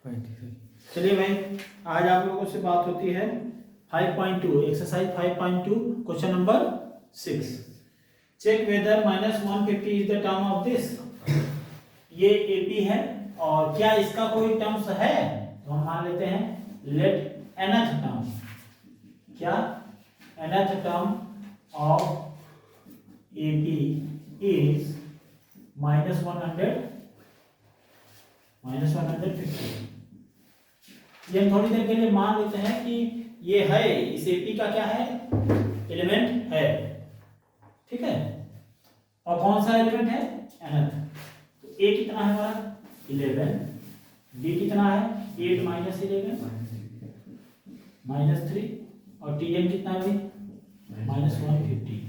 चलिए भाई, आज आप लोगों से बात होती है 5.2 exercise 5.2 question number 6। Check whether -150 is the term of this. ये एपी है और क्या इसका कोई टर्म्स है, तो हम मान लेते हैं लेट nth टर्म, क्या nth term of AP is -150। ये हम थोड़ी देर के लिए मान लेते हैं कि ये है, इस एपी का क्या है, एलिमेंट है, ठीक है। और कौन सा एलिमेंट है, nth। तो a कितना है हमारा 11, b कितना है 8 माइनस 11 -3 और tn कितना है -150।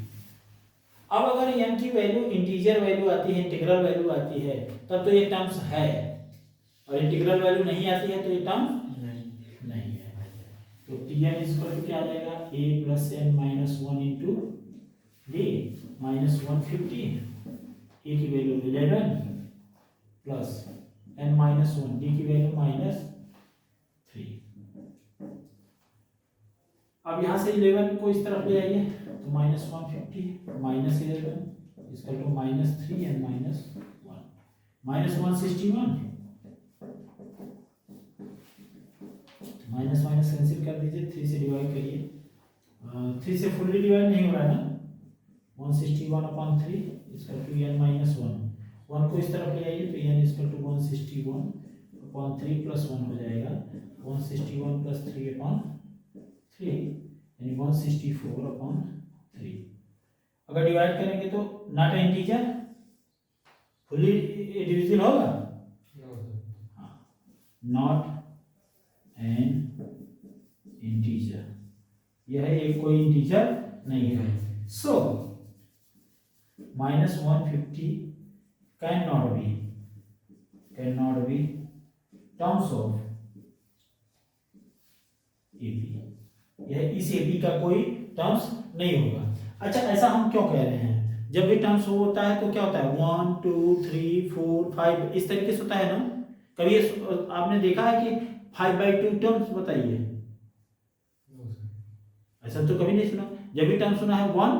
अब अगर n की वैल्यू इंटीजर वैल्यू आती है, इंटीग्रल वैल्यू आती है, तब तो ये टर्म्स है, और इंटीग्रल वैल्यू नहीं आती है तो ये टर्म नहीं है। तो tn इक्वल टू क्या आ जाएगा, a plus n minus 1 into d minus 150। a की value 11 plus n minus 1, d की वैल्यू -3। अब यहाँ से 11 को इस तरफ ले आइए तो -150 minus 11 equal to -3 and -1 -161। Minus minus cancel कर दीजिए, 3 से डिवाइड करिए, 3 से फुल्ली डिवाइड नहीं हो रहा है ना, 161/3 इक्वल टू n माइनस 1 को इस तरफ ले आइए तो n इक्वल टू 161/3 प्लस 1 हो जाएगा, 161 प्लस 3/3 यानी 164/3। अगर डिवाइड करेंगे तो नॉट इंटीजर, फुल्ली डिविजिबल होगा, नॉट एन इंटीजर, यह एक कोई इंटीजर नहीं है। सो -150 can not be terms of AP, यह इस एपी का कोई टर्म्स नहीं होगा। अच्छा, ऐसा हम क्यों कह रहे हैं, जब भी टर्म्स होता है तो क्या होता है 1 2 3 4 5 इस तरीके से होता है ना। कभी आपने देखा है कि 5/2 टर्म्स बताइए, ऐसा तो कभी नहीं सुना। जब भी टर्म सुना है 1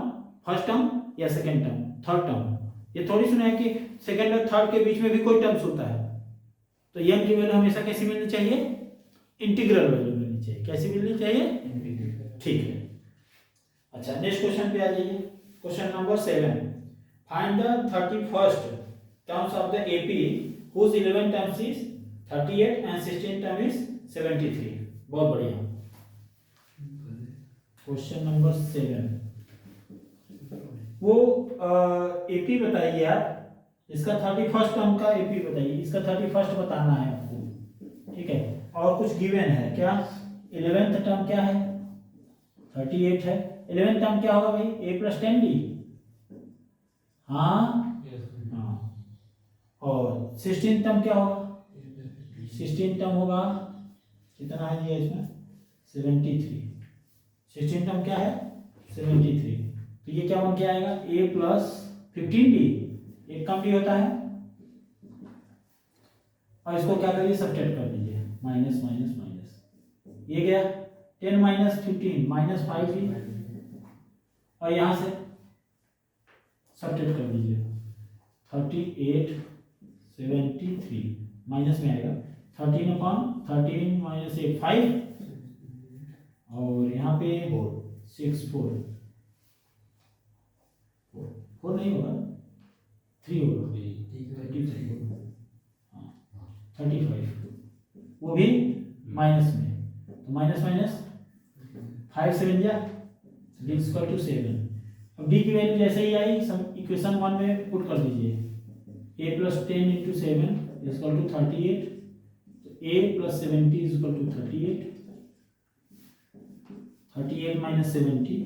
फर्स्ट टर्म या सेकंड टर्म, थर्ड टर्म, ये थोड़ी सुना है कि सेकंड और थर्ड के बीच में भी कोई टर्म्स होता है। तो n की वैल्यू हमेशा कैसी मिलनी चाहिए, इंटीग्रल वैल्यू मिलनी चाहिए। कैसी मिलनी चाहिए, ठीक है। अच्छा, नेक्स्ट क्वेश्चन पे आ जाइए, question number 7। Find the 31st terms of the AP whose 11 terms is 38 and 16 term is 73। बहुत बढ़िया। क्वेश्चन नंबर 7, वो एपी बताइए आप, इसका 31st टर्म का एपी बताइए, इसका 31st बताना है आपको, ठीक है। और कुछ गिवन है क्या, 11th टर्म क्या है 38 है, 11th टर्म क्या होगा भाई, a प्लस 10b, हाँ हाँ। और 16 टर्म क्या होगा, 16 टर्म होगा, कितना है दिया इसमें 73। 16 टर्म क्या है 73, तो ये क्या बन के आएगा a प्लस 15b, एक कम भी होता है, और इसको क्या करिए सब्ट्रैक्ट कर दीजिए, माइनस माइनस माइनस, ये गया 10 माइनस 15 -5b, और यहां से सब्ट्रैक्ट कर दीजिए 38 73 माइनस में आएगा 13 माइनस 8 5, और यहाँ पे 6 4 नहीं होगा 3 होगा, 35, वो भी माइनस में, तो माइनस माइनस 5 7 जा d इक्वल टू 7। अब d की वैल्यू जैसे ही आई इक्वेशन 1 में पुट कर दीजिए, a plus 10 into 7 equal to 38, तो a plus 70 equal to 38, 38 minus 70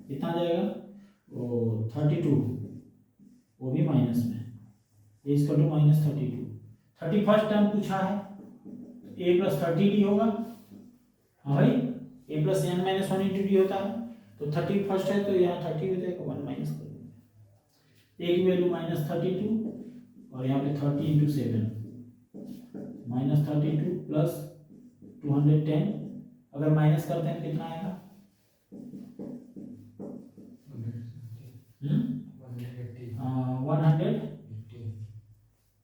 कितना आ जाएगा, वो 32, वो भी माइनस में, a equal to -32। 31st term पूछा है, a प्लस 30d होगा, हाँ भाई a plus n minus 1 into D होता है, तो 31st है तो यहाँ 30 हो जाएगा, 1 माइनस कर देंगे, a की वैल्यू -32 और यहाँ पे 30 इंटू 7 -32 प्लस 210, अगर माइनस करते हैं कितना आएगा?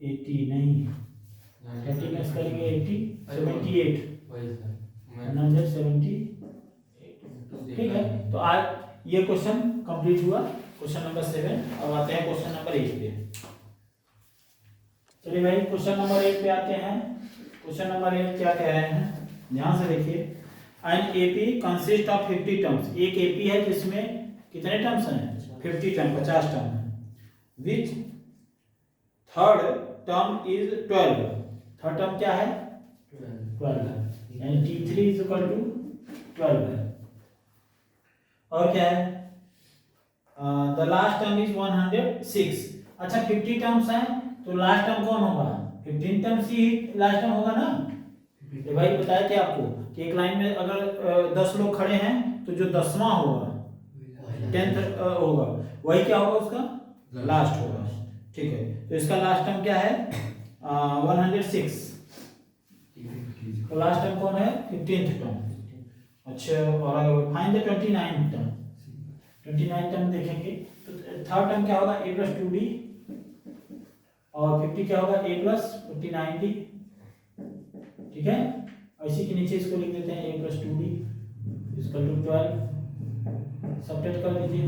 180 नहीं, 30 में करेंगे 80, 78, 178। ठीक है, तो आज ये क्वेश्चन कंप्लीट हुआ, क्वेश्चन नंबर 7। अब आते हैं क्वेश्चन नंबर 8 पे। चलिए भाई क्वेश्चन नंबर 8 पे आते हैं। क्वेश्चन नंबर 8 क्या कह रहे हैं, ध्यान से देखिए। An AP consist of 50 terms, एक एपी है जिसमें कितने टर्म्स हैं? 50 टर्म, 50 टर्म है। Which third term is 12, third term क्या है? 12 है, यानी T3 इज इक्वल टू 12 है। और क्या है? The last term is 106। अच्छा 50 टर्म्स हैं तो लास्ट टर्म कौन होगा? 15 टर्म्स ही लास्ट टर्म होगा ना। ये भाई बताया थे आपको कि एक लाइन में अगर 10 लोग खड़े हैं तो जो 10वां होगा 10th होगा, वही क्या होगा? उसका लास्ट होगा। ठीक है, तो इसका लास्ट टर्म क्या है? 106। तो लास्ट टर्म कौन है? 15th term. अच्छा, और find the 29th term. 29 term देखेंगे तो थर्ड टर्म क्या होगा? a + 2d, और 50 क्या होगा? a + 49d। ठीक है, इसी के नीचे इसको लिख देते हैं a + 2d = 12। सब्ट्रैक्ट कर दीजिए,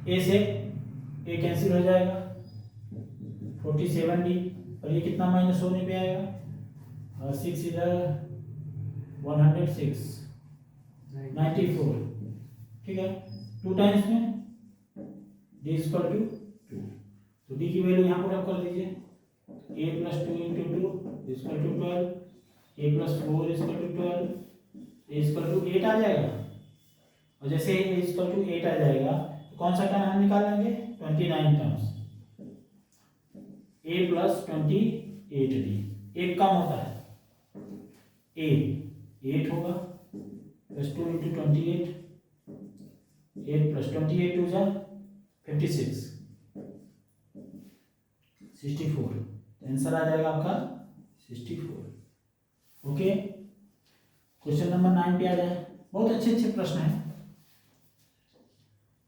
a से a कैंसिल हो जाएगा, 47d, और ये कितना माइनस होने पे आएगा? 6 इधर 106, 94। ठीक है, 2 टाइम्स में d = 2, तो d की वैल्यू यहाँ पुट अप कर दीजिए। a + 2 × 2 = 12, a + 4 = 12, a = 8 आ जाएगा। और जैसे a = 8 आ जाएगा तो कौन सा टर्म हम निकालेंगे? 29 टर्म्स, a + 28d। एक कम होता है, a 8 होगा, +2 × 28, 8 + 28 2 = 56, 64। आंसर आ जाएगा आपका 64। ओके, क्वेश्चन नंबर 9 पे आ जाए। बहुत अच्छे प्रश्न हैं।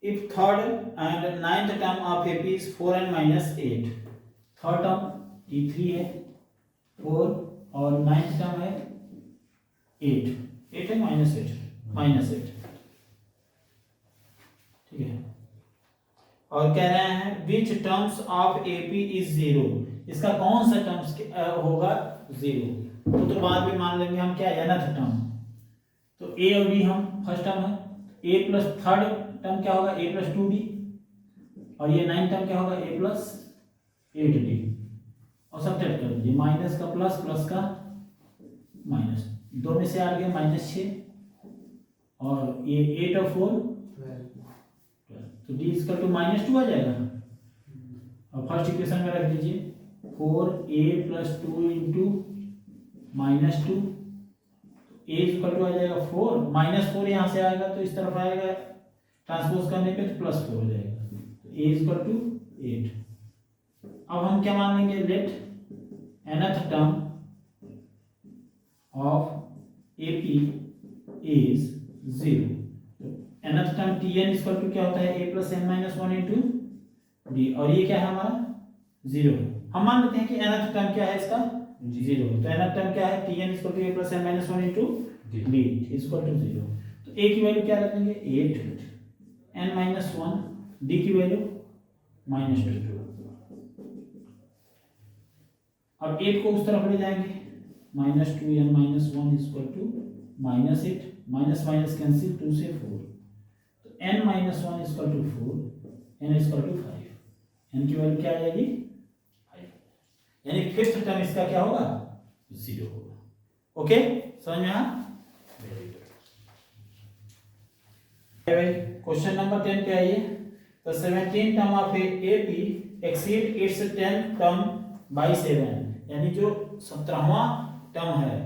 If third and 9th term of AP is 4n - 8, third term T3 है 4, और 9th टर्म है 8 है -8। ठीक है, और कह रहे हैं विच टर्म्स ऑफ AP इज 0, इसका कौन सा टर्म्स होगा 0? तो बाद में मान लेंगे हम क्या? nth term. तो a और d हम फर्स्ट टर्म है, a + थर्ड टर्म क्या होगा? a + 2d, और ये 9th टर्म क्या होगा? a + 8d, और सब्ट्रैक्ट कर दीजिए, माइनस का प्लस, प्लस का माइनस, 2 में से आ गया -6, और ये 8 और 4 तो d = -2 आ जाएगा। और फर्स्ट इक्वेशन में रख दीजिए 4a + 2 × -2, a = आ जाएगा 4, -4 यहाँ से आएगा तो इस तरफ आएगा, ट्रांसपोज करने पे तो +4 हो जाएगा, तो a = 8। अब हम क्या मान लेंगे? Let nth term of AP is 0। nth term Tn = क्या होता है? a + n - 1 × d, और ये क्या है हमारा? 0 है। हम मान लेते हैं कि nth टर्म क्या है? इसका 0 है। तो nth टर्म क्या है? Tn = a + n - 1 × d = 0। तो a की वैल्यू क्या रखेंगे? 8, n - 1, d की वैल्यू -2। अब 8 को उस तरफ ले जाएंगे, -2n - 1 = -8, माइनस माइनस कैंसिल, 2 से 4, तो n - 1 = 4, n = 5, n की वैल्यू क्या आ जाएगी? 5, यानी फिफ्थ टर्म इसका क्या होगा? 0 होगा। ओके, समझ में आया? Very good. क्वेश्चन नंबर 10 पे आइए। तो 17 term of AP exceed it's 10th term by 7, यानी जो 17वां टर्म है,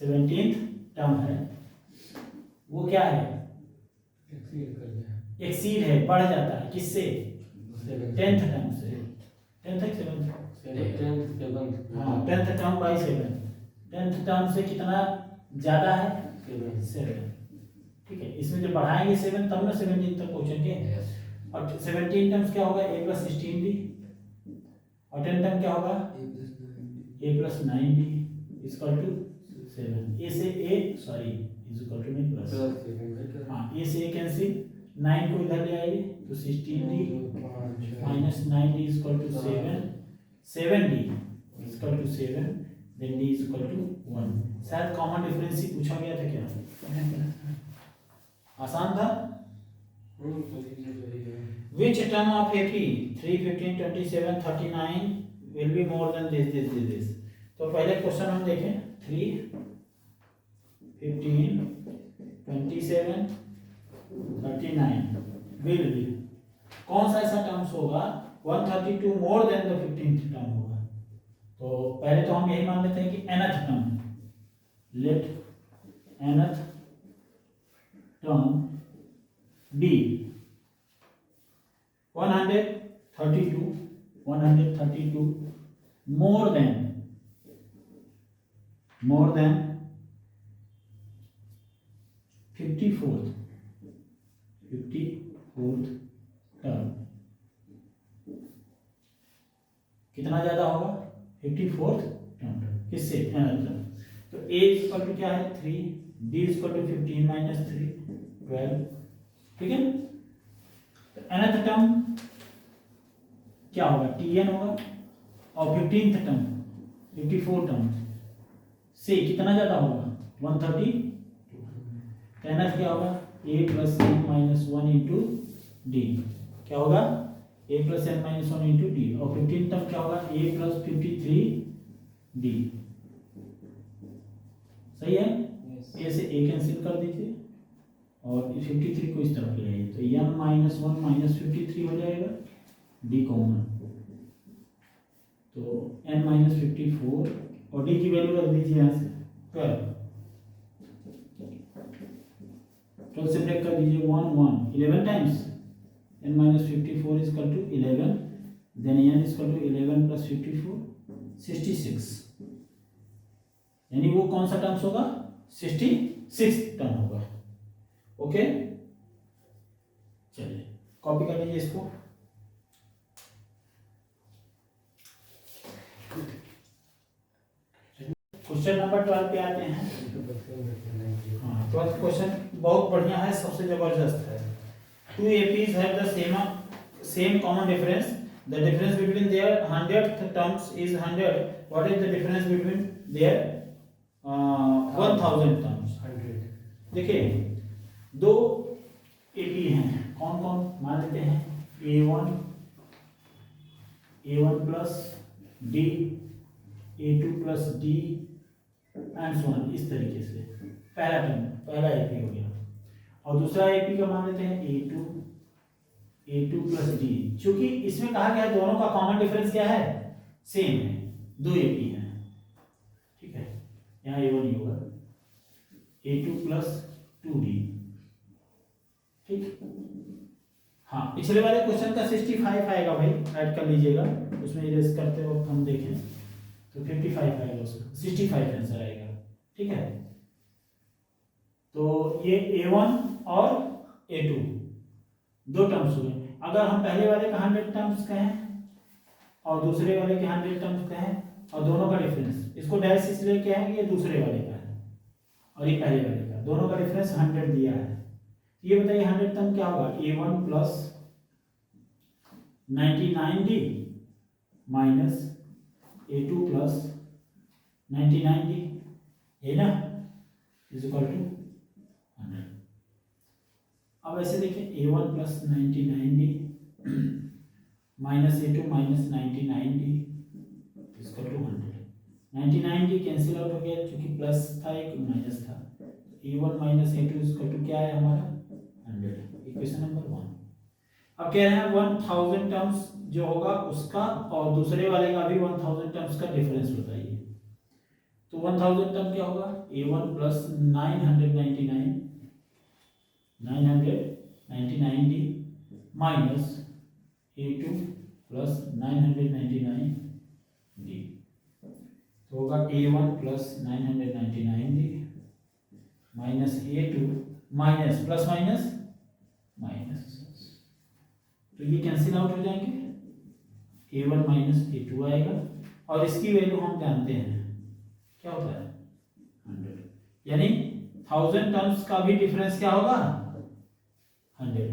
17th टर्म है, वो क्या है? एक्सीड है, बढ़ जाता है, किससे? 10th टर्म से। 10th है 7th? हाँ, 10th term by 7। 10th term से कितना ज़्यादा है? 7। ठीक है, इसमें जब बढ़ाएंगे 7 तब ना 17 तक पहुँचेंगे। और 17 टर्म्स क्या होगा? a + 16d। और 10 टर्म क्या होगा? a + 9d equal to 7। ए से a सॉरी इक्वल टू नहीं प्लस, हाँ ए से a कैंसिल, 9 को इधर ले आइए तो 16d - 9d equal to 7, 7d equal to 7, then d equal to 1। शायद कॉमन डिफरेंस ही पूछा गया था क्या? आसान था। Which term of AP 3, 15, 27, 39 will be more than this? तो पहले क्वेश्चन हम देखें। 3, 15, 27, 39 will be, कौन सा ऐसा टर्म्स होगा 132 more than the 15th term होगा? तो पहले तो हम यही मान लेते हैं कि nth term, let nth term b 132 more than 54th term. कितना ज्यादा होगा? 54th term. किससे? nth term. तो a इक्वल टू क्या है? 3, d इक्वल टू 15 - 3 12। ठीक है, तो nth टर्म क्या होगा? tn होगा। और 15th टर्म 54 टर्म से कितना ज्यादा होगा? 130। तो nth क्या होगा? a + n - 1 into d। क्या होगा? a + n - 1 into d। और 15th टर्म क्या होगा? a + 53d। सही है। a से a कैंसिल कर दीजिए और 53 को इस तरफ ले आइए तो n - 1 - 53 हो जाएगा, d कॉमन, तो n - 54 और d की वैल्यू रख दीजिए यहाँ से 12 से ब्रेक कर दीजिए 1 1 11 टाइम्स n - 54 इक्वल टू 11, देन n इक्वल टू 11 + 54 66, यानी वो कौन सा टर्म्स होगा? 66 टर्म होगा। ओके, चलिए कॉपी कर लीजिए इसको। क्वेश्चन नंबर 12 पे आते हैं। हाँ, 12th क्वेश्चन बहुत बढ़िया है, सबसे जबरदस्त है। 2 APs have the same common difference. The difference between their 100th terms is 100. What is the difference between their 1000 terms? 100। देखिए, 2 AP हैं, कौन कौन मान लेते हैं? A1 plus D, A2 plus D and so on, इस तरीके से पहला टर्म, पहला AP हो गया। और दूसरा AP का मान लेते हैं A2 plus D। क्योंकि इसमें कहा गया है दोनों का कॉमन डिफरेंस क्या है? सेम है, 2 AP हैं। ठीक है, यहाँ A1 ही होगा, A2 plus 2D। ठीक, हाँ, पिछले वाले क्वेश्चन का 65 आएगा भाई, ऐड कर लीजिएगा, उसमें इरेज करते वक्त हम देखें तो 55 आएगा, उसका 65 आंसर आएगा। ठीक है, तो ये A1 और A2 दो टर्म्स हुए। अगर हम पहले वाले का 100 टर्म्स कहें और दूसरे वाले के 100 टर्म्स कहें और दोनों का डिफरेंस, इसको डैश इसलिए क्या है कि ये दूसरे वाले का है और ये पहले वाले का, दोनों का डिफरेंस 100 दिया है। ये बताइए 100 टर्म क्या होगा? A1 plus 99D minus A2 plus 99D, है ना, इज इक्वल टू 100। अब ऐसे देखिए A1 plus 99D minus A2 minus 99D is equal to 100। 99D cancel out हो गया क्योंकि प्लस था एक माइनस था। A1 minus A2 is equal to क्या है हमारा? 100। Equation number 1। अब कह रहे हैं 1000 टर्म्स जो होगा उसका और दूसरे वाले का भी 1000 टर्म्स का डिफरेंस बताइए। तो 1000 टर्म क्या होगा? A1 plus 999D minus A2 plus 999D। तो तो होगा A1 plus 999 minus A2 minus plus minus minus, तो ये कैंसिल आउट हो जाएंगे, A1 माइनस A2 आएगा और इसकी वैल्यू हम जानते हैं क्या होता है 100, यानी 1000 टर्म्स का भी डिफरेंस क्या होगा 100।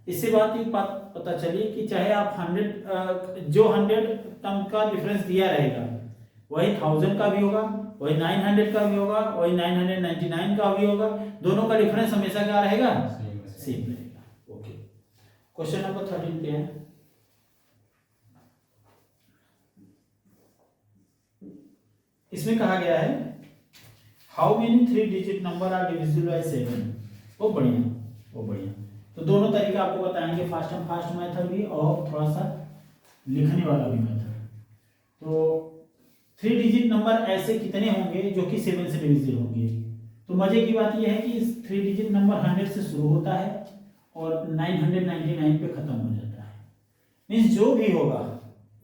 इससे बात एक बात पता चली कि चाहे आप 100 जो 100 टर्म का डिफरेंस दिया रहेगा वही 1000 का भी होगा, वही 900 का भी होगा, वही 999 का भी होगा, दोनों का डिफरेंस हमेशा क्या रहेगा सेम रहेगा। ओके, क्वेश्चन नंबर 13 क्या है, इसमें कहा गया है how many 3 digit number are divisible by 7। वो बढ़िया, वो बढ़िया। तो दोनों तरीके आपको बताएंगे, फास्ट मेथड भी और थोड़ा सा लिखने वाला भी मेथड। तो 3 डिजिट नंबर ऐसे कितने होंगे जो कि 7 से डिविजिबल होंगे। तो मजे की बात यह है कि इस 3 डिजिट नंबर 100 से शुरू होता है और 999 पे खत्म हो जाता है। मीन्स जो भी होगा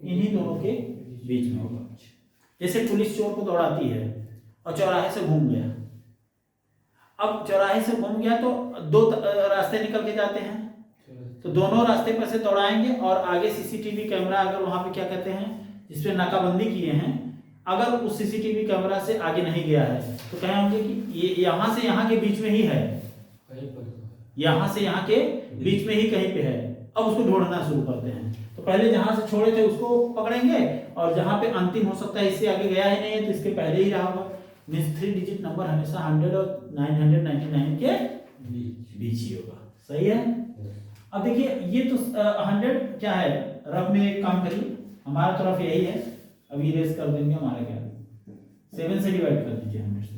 इन्हीं दोनों के बीच में होगा। जैसे पुलिस चोर को दौड़ाती है और चौराहे से घूम गया, अब चौराहे से घूम गया तो दो रास्ते निकल के जाते हैं, तो दोनों रास्ते पर से दौड़ाएंगे और आगे सीसीटीवी कैमरा अगर वहां पे क्या कहते हैं जिसपे नाकाबंदी किए हैं, अगर उस सीसीटीवी कैमरा से आगे नहीं गया है तो कहे होंगे कि ये यहाँ से यहाँ के बीच में ही है, यहाँ से यहाँ के बीच में ही कहीं पे है। अब उसको ढूंढना शुरू करते हैं, तो पहले जहां से छोड़े थे उसको पकड़ेंगे और जहां पे अंतिम हो सकता है इससे आगे गया ही नहीं है तो इसके पहले ही रहा होगा। मीन्स 3 डिजिट नंबर हमेशा 100 और 999 के बीच ही होगा। सही है। अब देखिए ये तो 100 क्या है, रफ में एक काम करिए, हमारा तरफ यही है, अभी इरेज कर देंगे, हमारा क्या 7 से डिवाइड कर दीजिए 100 से।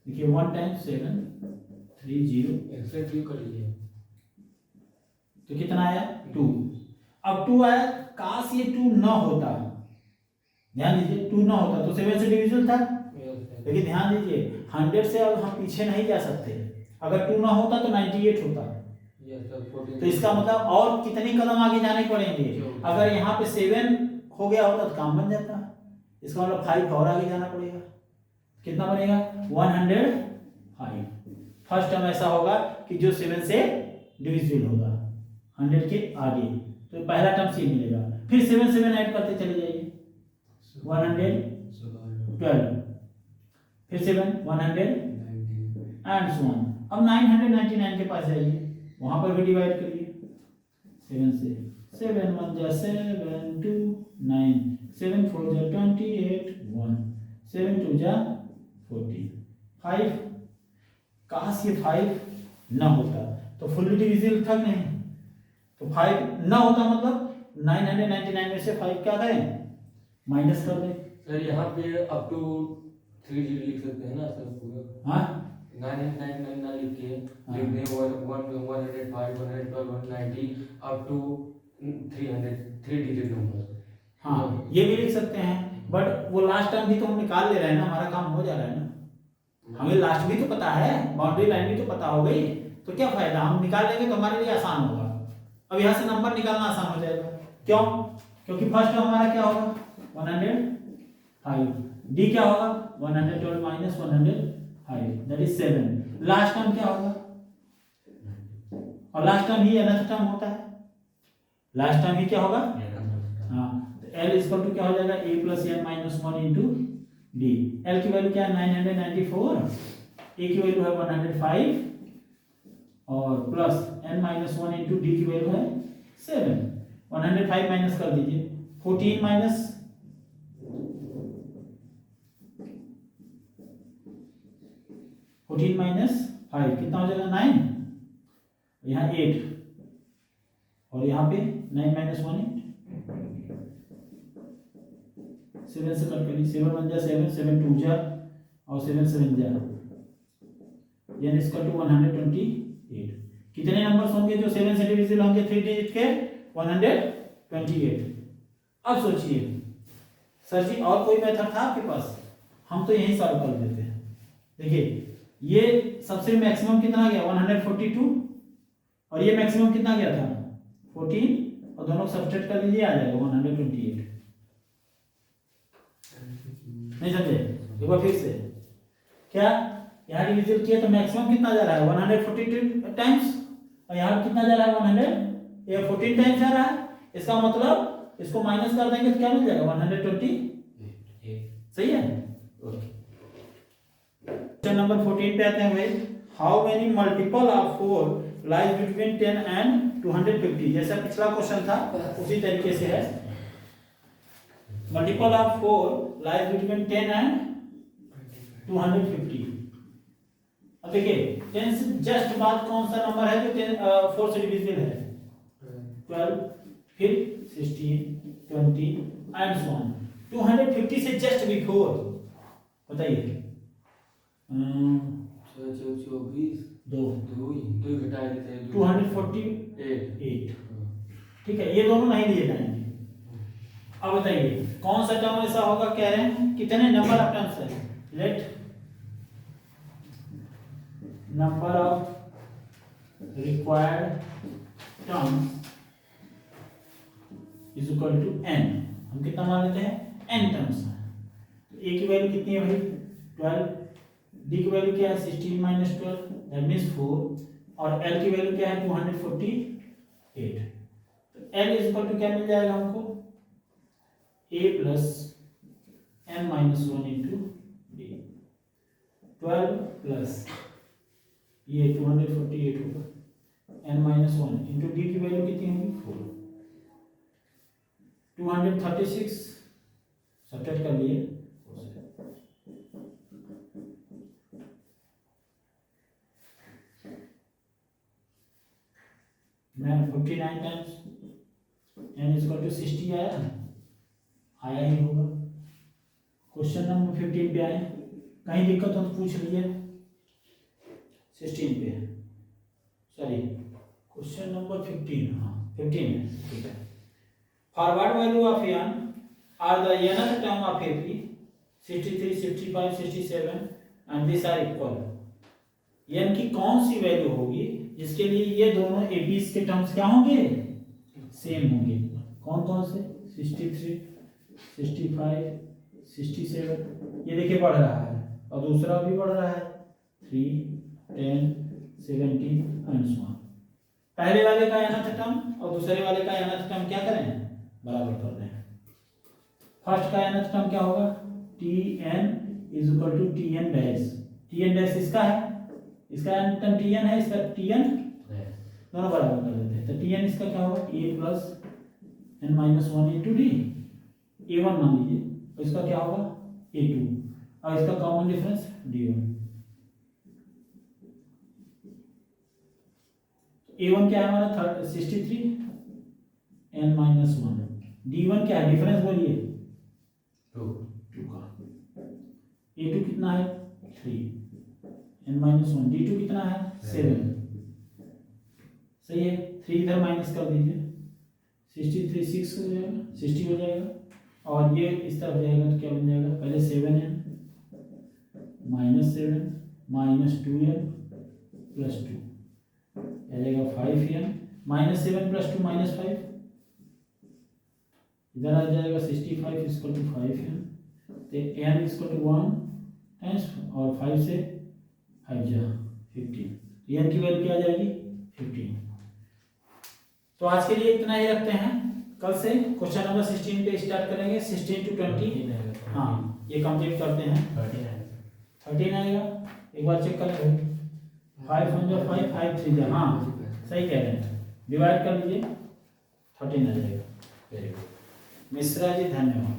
देखिए 1 टाइम्स 7 30 एक्सेक्ट यू कर लीजिए, तो कितना आया 2। अब 2 आया, काश ये 2 ना होता, ध्यान दीजिए 2 ना होता तो 7 से डिविजिबल था, लेकिन ध्यान दीजिए 100 से अब हम पीछे नहीं जा सकते, अगर 2 ना होता तो 98 होता। तो इसका मतलब और कितने कदम आगे जाने पड़ेंगे, अगर यहाँ पे 7 हो गया होता तो काम बन जाता, इसका मतलब 5 और आगे जाना पड़ेगा। कितना बनेगा 105। फर्स्ट टर्म ऐसा होगा कि जो 7 से डिविजिबल होगा 100 के आगे, तो पहला टर्म सी मिलेगा। फिर 7 ऐड करते चले जाइए, 112, फिर 7 100 एंड सो ऑन। अब 999 के पास जाइए, वहां पर भी डिवाइड करिए 7 से, 7 1 जा 7 2 9, 7 4 जा 28 1, 7 2 जा 14 5। काश ये 5 ना होता तो फुल्ली डिविजिबल था नहीं, तो 5 ना होता मतलब 999 में से 5 क्या करें माइनस कर दें। सर यहाँ पे अप टू 3 डिजिट लिख सकते हैं ना सर पूरा, हाँ 999 ना लिख के लिख दें 105 112 190 अप टू 3 डिजिट नंबर। हाँ ये भी लिख सकते हैं, बट वो लास्ट टाइम भी तो हम निकाल ले रहे हैं ना, हमारा काम हो जा रहा है ना, हमें लास्ट भी तो पता है, बाउंड्री लाइन भी तो पता हो गई, तो क्या फायदा, हम निकाल लेंगे तो हमारे लिए आसान होगा। अब यहाँ से नंबर निकालना आसान हो जाएगा, क्यों, क्योंकि फर्स्ट हमारा क्या होगा 105, डी क्या होगा 112 minus 105 that is 7, last term क्या होगा, और लास्ट टर्म ही अनदर टर्म होता है, लास्ट टर्म ही क्या होगा, हाँ तो L इक्वल टू क्या हो जाएगा a plus n minus 1 into D. L की वैल्यू क्या है 994, a की वैल्यू है 105 और plus n minus 1 into D की वैल्यू है 7। 105 माइनस कर दीजिए, 14 माइनस 5 कितना हो जाएगा 9, यहाँ 8 और यहाँ पे 9 माइनस 1 8, 7 से कट करिए, 7 1 जा 7, 7 2 जा और 7 7 जा, यानी इसका टू 128। कितने नंबर्स होंगे जो 7 से डिविजिबल होंगे 3 डिजिट के 128। अब सोचिए सर जी और कोई मेथड था आपके पास, हम तो यही सॉल्व कर देते हैं। देखिए ये सबसे मैक्सिमम कितना गया 142 और ये मैक्सिमम कितना गया था 14 और दोनों सब्ट्रैक्ट कर लीजिए आ जाएगा 128। नहीं समझे? एक बार फिर से क्या यहाँ डिविजन किया तो मैक्सिमम कितना जा रहा है 142 टाइम्स, और यहाँ कितना जा रहा है 114 टाइम्स जा रहा है। इसका मतलब इसको माइनस कर देंगे तो क्या मिल जाएगा 120। सही है। क्वेश्चन नंबर 14 पे आते हैं भाई। How many multiple of 4 lies between 10 and 250। जैसा पिछला क्वेश्चन था उसी तरीके से है। Multiple of 4 lies between 10 and 250। अब देखिए 10 से जस्ट बाद कौन सा नंबर है जो 4 से डिविजिबल है? 12, फिर 16, 20 एंड सो ऑन। 250 से जस्ट बिफोर बताइए। 24 दो दो घटा देते हैं 248। ठीक है, ये दोनों नहीं दिए जाएंगे। अब बताइए कौन सा टर्म ऐसा होगा, कह रहे हैं कितने नंबर ऑफ टर्म्स है? Let number of required terms is equal to n। हम कितना मान लेते हैं? n terms. तो a की वैल्यू कितनी है भाई? 12। d की वैल्यू क्या है? 16 माइनस 12 दैट मींस 4। और l की वैल्यू क्या है? 248। तो l इज इक्वल टू क्या मिल जाएगा हमको? a plus n minus 1 into d। 12 plus ये 248 होगा n माइनस 1 इंटू d की वैल्यू कितनी होगी? 4। 236 सब्ट्रैक्ट कर लिए। मैं 59 times n is equal to 60 आया ही होगा। क्वेश्चन नंबर 15 पे आए, कहीं दिक्कत हो तो पूछ लीजिए। 16 पे सॉरी क्वेश्चन नंबर 15, हाँ 15 है, ठीक है। Forward value of n are the nth term of AP 63, 65, 67 and this are equal. n की कौन सी वैल्यू होगी जिसके लिए ये दोनों APs के टर्म्स क्या होंगे? सेम होंगे। कौन कौन से? 63, 65, 67 ये देखिए बढ़ रहा है, और दूसरा भी बढ़ रहा है 3, 10, 70 एंड सो ऑन। पहले वाले का nth टर्म और दूसरे वाले का nth टर्म क्या करें? बराबर कर दें। फर्स्ट का nth टर्म क्या होगा? Tn is equal to Tn dash. Tn dash इसका है, इसका nth टर्म Tn है, इसका Tn दोनों बराबर कर देते हैं। तो Tn इसका क्या होगा? a plus n minus 1 into D. a1 मान लीजिए, और इसका क्या होगा? a2, और इसका कॉमन डिफरेंस d1। a1 क्या है हमारा? 63 n माइनस 1। d1 क्या है? डिफरेंस बोलिए 2 का। a2 कितना है? 3 n माइनस 1। d2 कितना है? 7। सही है। 3 इधर माइनस कर दीजिए, 63 6 हो जाएगा, 60 हो जाएगा, और ये इस तरफ जाएगा तो क्या बन जाएगा? पहले 7n minus 7 minus 2n plus 2 आ जाएगा 5n माइनस 7 प्लस 2 माइनस 5। इधर आ जाएगा 65 इक्वल टू 5n, तो n इक्वल टू 1 टाइम्स, और 5 से 5 जा 15। n की वैल्यू क्या आ जाएगी? 15। तो आज के लिए इतना ही रखते हैं। कल से क्वेश्चन नंबर 16 पे स्टार्ट करेंगे। 16 टू 20 हाँ ये कंप्लीट करते हैं। 13 आएगा, एक बार चेक करें। 5 1 जा 5, 5 3 जा, हाँ सही कह रहे हैं, डिवाइड कर लीजिए 13 आ जाएगा। वेरी गुड मिश्रा जी, धन्यवाद।